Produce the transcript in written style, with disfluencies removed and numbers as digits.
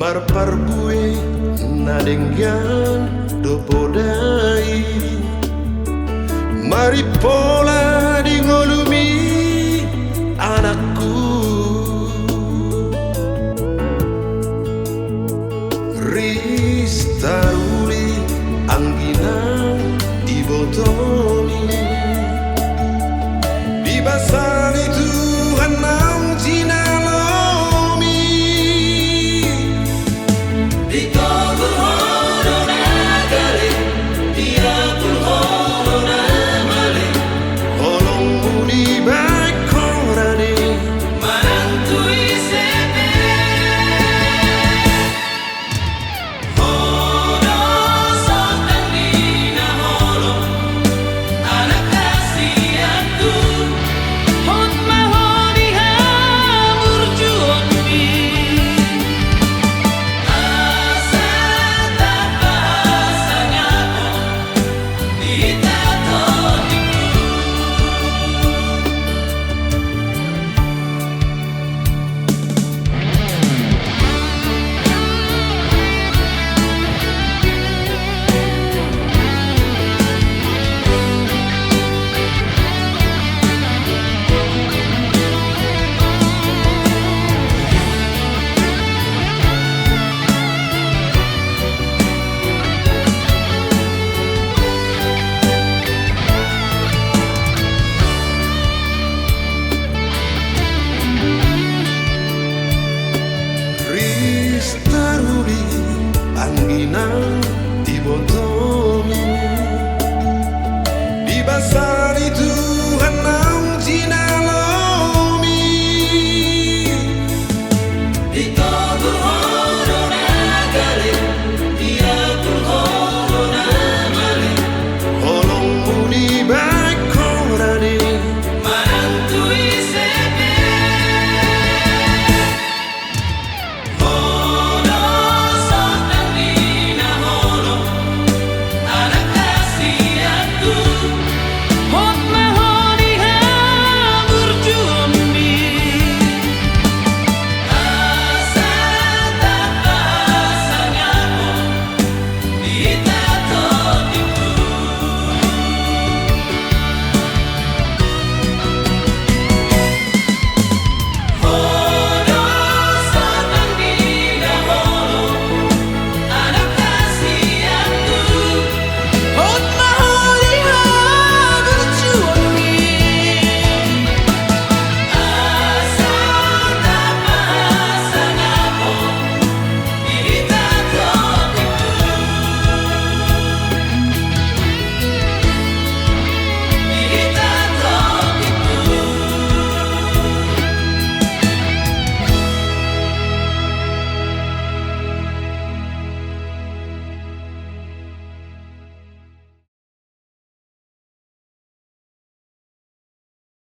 Marparbue nadengyan dopodai Maripola di ngolumi anakku Ristaruli angginang dibotomi Dibasani Tuhan mau jinalomi Di togol hono nagale Dia pun hono namale Holongmu di baik korade Manantui sepe Hono sotan dina holo Anak kasihanku Hot mahoni hamur juonmi Asa tak bahasanya Dita toniku Ristaruli angginang di botol